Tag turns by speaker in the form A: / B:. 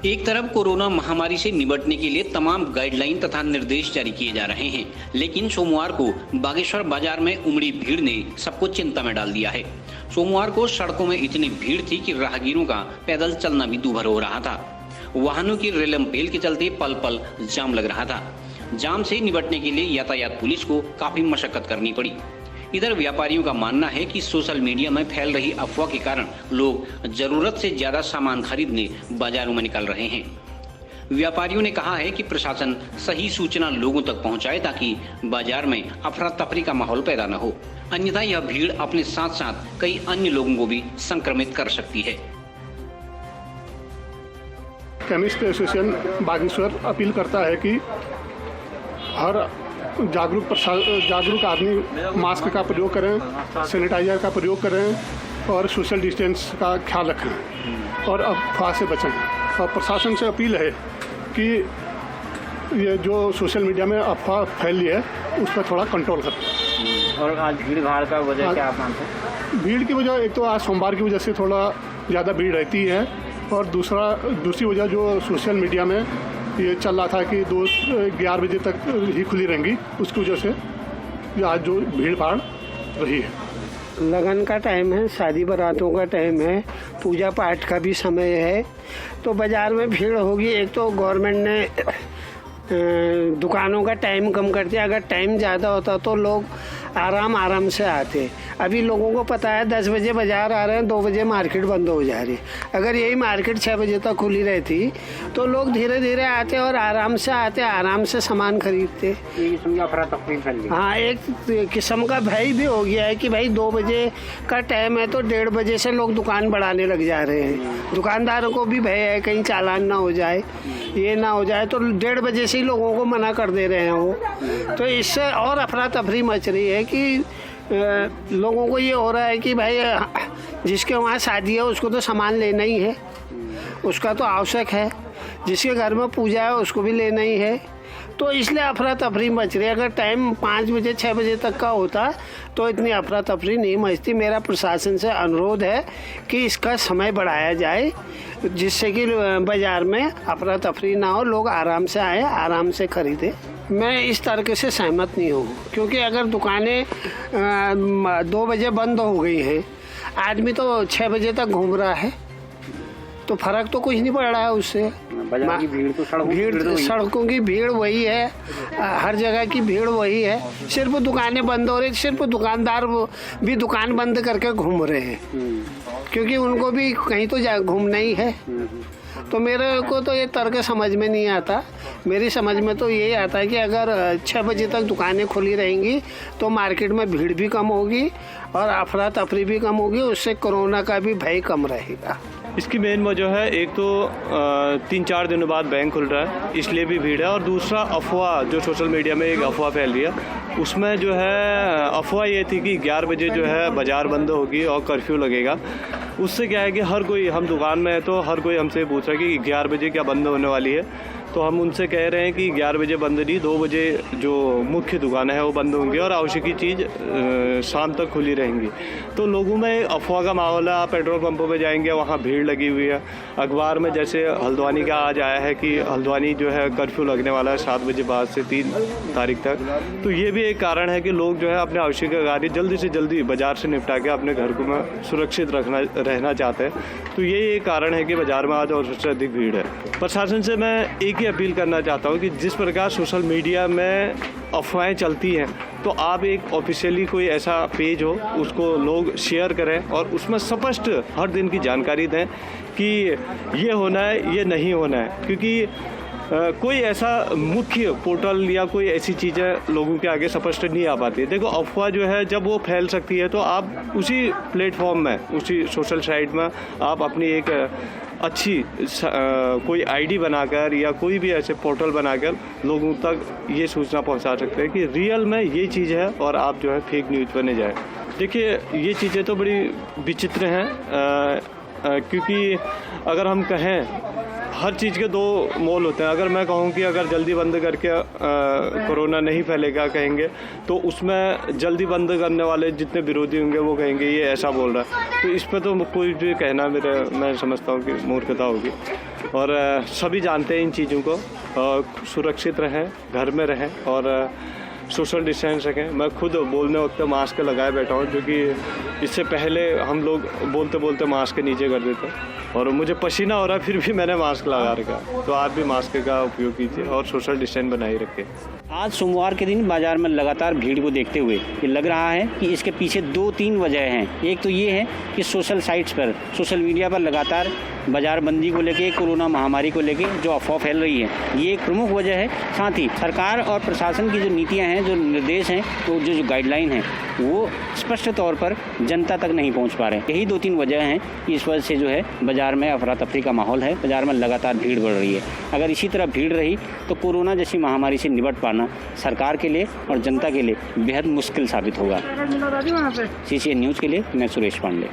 A: एक तरफ कोरोना महामारी से निपटने के लिए तमाम गाइडलाइन तथा निर्देश जारी किए जा रहे हैं, लेकिन सोमवार को बागेश्वर बाजार में उमड़ी भीड़ ने सबको चिंता में डाल दिया है। सोमवार को सड़कों में इतनी भीड़ थी कि राहगीरों का पैदल चलना भी दूभर हो रहा था। वाहनों की रेलमपेल के चलते पल पल जाम लग रहा था। जाम से निपटने के लिए यातायात पुलिस को काफी मशक्कत करनी पड़ी। इधर व्यापारियों का मानना है कि सोशल मीडिया में फैल रही अफवाह के कारण लोग जरूरत से ज्यादा सामान खरीदने बाजारों में निकल रहे हैं। व्यापारियों ने कहा है कि प्रशासन सही सूचना लोगों तक पहुंचाए ताकि बाजार में अफरा तफरी का माहौल पैदा न हो, अन्यथा यह भीड़ अपने साथ साथ कई अन्य लोगों को भी संक्रमित कर सकती है।
B: केमिस्ट एसोसिएशन बागेश्वर अपील करता है कि हर जागरूक आदमी मास्क का प्रयोग करें, सैनिटाइजर का प्रयोग करें और सोशल डिस्टेंस का ख्याल रखें और अफवाह से बचें। और प्रशासन से अपील है कि ये जो सोशल मीडिया में अफवाह फैली है उस पर थोड़ा कंट्रोल करें।
C: और आज भीड़ भाड़ का वजह क्या आप मानते हैं?
B: भीड़ की वजह एक तो आज सोमवार की वजह से थोड़ा ज़्यादा भीड़ रहती है और दूसरी वजह जो सोशल मीडिया में ये चल रहा था कि 11 बजे तक ही खुली रहेंगी, उसकी वजह से आज जो भीड़ भाड़ रही है।
D: लगन का टाइम है, शादी बारातों का टाइम है, पूजा पाठ का भी समय है, तो बाज़ार में भीड़ होगी। एक तो गवर्नमेंट ने दुकानों का टाइम कम कर दिया। अगर टाइम ज़्यादा होता तो लोग आराम से आते। अभी लोगों को पता है 10 बजे बाज़ार आ रहे हैं, 2 बजे मार्केट बंद हो जा रही है। अगर यही मार्केट 6 बजे तक खुली रहती तो लोग धीरे धीरे आते और आराम से आते, आराम से सामान खरीदते। हाँ, एक किस्म का भय भी हो गया है कि भाई 2 बजे का टाइम है तो 1:30 बजे से लोग दुकान बढ़ाने लग जा रहे हैं। दुकानदारों को भी भय है कहीं चालान ना हो जाए, ये ना हो जाए, तो 1:30 बजे से ही लोगों को मना कर दे रहे हैं वो। तो इससे और अफरा तफरी मच रही है कि लोगों को ये हो रहा है कि भाई जिसके वहाँ शादी है उसको तो सामान लेना ही है, उसका तो आवश्यक है। जिसके घर में पूजा है उसको भी लेना ही है। तो इसलिए अफरा तफरी मच रही है। अगर टाइम 5 बजे 6 बजे तक का होता तो इतनी अफरा तफरी नहीं मचती। मेरा प्रशासन से अनुरोध है कि इसका समय बढ़ाया जाए जिससे कि बाज़ार में अफरा तफरी ना हो, लोग आराम से आए, आराम से खरीदें। मैं इस तरीके से सहमत नहीं हूँ, क्योंकि अगर दुकानें 2 बजे बंद हो गई हैं, आदमी तो 6 बजे तक घूम रहा है, तो फर्क तो कुछ नहीं पड़ रहा है उससे।
C: बाजार की भीड़ तो
D: सड़कों की भीड़ वही है, हर जगह की भीड़ वही है। सिर्फ दुकानें बंद हो रही, सिर्फ दुकानदार भी दुकान बंद करके घूम रहे हैं, क्योंकि उनको भी कहीं तो घूमना ही है। तो मेरे को तो ये तर्क समझ में नहीं आता। मेरी समझ में तो यही आता है कि अगर 6 बजे तक दुकानें खुली रहेंगी तो मार्केट में भीड़ भी कम होगी और अफरा तफरी भी कम होगी, उससे कोरोना का भी भय कम रहेगा।
E: इसकी मेन वजह है, एक तो 3-4 दिनों बाद बैंक खुल रहा है इसलिए भी भीड़ है, और दूसरा अफवाह जो सोशल मीडिया में एक अफवाह फैल रही है। उसमें जो है अफवाह ये थी कि 11 बजे जो है बाज़ार बंद होगी और कर्फ्यू लगेगा। उससे क्या है कि हर कोई, हम दुकान में है तो हर कोई हमसे पूछ रहा है कि 11 बजे क्या बंद होने वाली है। तो हम उनसे कह रहे हैं कि 11 बजे बंद नहीं, 2 बजे जो मुख्य दुकानें हैं वो बंद होंगी और आवश्यक चीज़ शाम तक खुली रहेंगी। तो लोगों में अफवाह का माहौल है। आप पेट्रोल पंपों पे जाएंगे, वहाँ भीड़ लगी हुई है। अखबार में जैसे हल्द्वानी का आज आया है कि हल्द्वानी जो है कर्फ्यू लगने वाला है 7 बजे बाद से 3 तारीख तक। तो ये भी एक कारण है कि लोग जो है अपने आवश्यक कार्य जल्दी से जल्दी बाज़ार से निपटा के अपने घर को में सुरक्षित रहना चाहते हैं। तो ये एक कारण है कि बाज़ार में आज और सबसे अधिक भीड़ है। प्रशासन से मैं एक ही अपील करना चाहता हूँ कि जिस प्रकार सोशल मीडिया में अफवाहें चलती हैं, तो आप एक ऑफिशियली कोई ऐसा पेज हो उसको लोग शेयर करें और उसमें स्पष्ट हर दिन की जानकारी दें कि ये होना है, ये नहीं होना है। क्योंकि कोई ऐसा मुख्य पोर्टल या कोई ऐसी चीज़ें लोगों के आगे स्पष्ट नहीं आ पाती है। देखो, अफवाह जो है जब वो फैल सकती है तो आप उसी प्लेटफॉर्म में, उसी सोशल साइट में आप अपनी एक अच्छी कोई आईडी बनाकर या कोई भी ऐसे पोर्टल बनाकर लोगों तक ये सूचना पहुंचा सकते हैं कि रियल में ये चीज़ है और आप जो है फेक न्यूज़ पर नहीं जाए। देखिए, ये चीज़ें तो बड़ी विचित्र हैं, क्योंकि अगर हम कहें हर चीज़ के 2 मोल होते हैं। अगर मैं कहूँ कि अगर जल्दी बंद करके कोरोना नहीं फैलेगा कहेंगे, तो उसमें जल्दी बंद करने वाले जितने विरोधी होंगे वो कहेंगे ये ऐसा बोल रहा है। तो इस पर तो कोई भी कहना मैं समझता हूँ कि मूर्खता होगी। और सभी जानते हैं इन चीज़ों को। सुरक्षित रहें, घर में रहें और सोशल डिस्टेंस रखें। मैं खुद बोलने वक्त मास्क लगाए बैठा हूँ, जो कि इससे पहले हम लोग बोलते बोलते मास्क के नीचे कर देते और मुझे पसीना हो रहा है फिर भी मैंने मास्क लगा रखा। तो आप भी मास्क का उपयोग कीजिए और सोशल डिस्टेंस बनाए रखें।
F: आज सोमवार के दिन बाजार में लगातार भीड़ को देखते हुए ये लग रहा है कि इसके पीछे 2-3 वजह हैं। एक तो ये है कि सोशल साइट्स पर, सोशल मीडिया पर लगातार बाजार बंदी को लेके, कोरोना महामारी को लेके जो अफवाह फैल रही है, ये एक प्रमुख वजह है। साथ ही सरकार और प्रशासन की जो नीतियां हैं, जो निर्देश हैं, तो जो गाइडलाइन है, वो स्पष्ट तौर पर जनता तक नहीं पहुंच पा रहे। यही 2-3 वजह हैं कि इस वजह से जो है बाजार में अफरा तफरी का माहौल है, बाजार में लगातार भीड़ बढ़ रही है। अगर इसी तरह भीड़ रही तो कोरोना जैसी महामारी से निपट पाना सरकार के लिए और जनता के लिए बेहद मुश्किल साबित होगा। CCN न्यूज़ के लिए मैं सुरेश पांडे।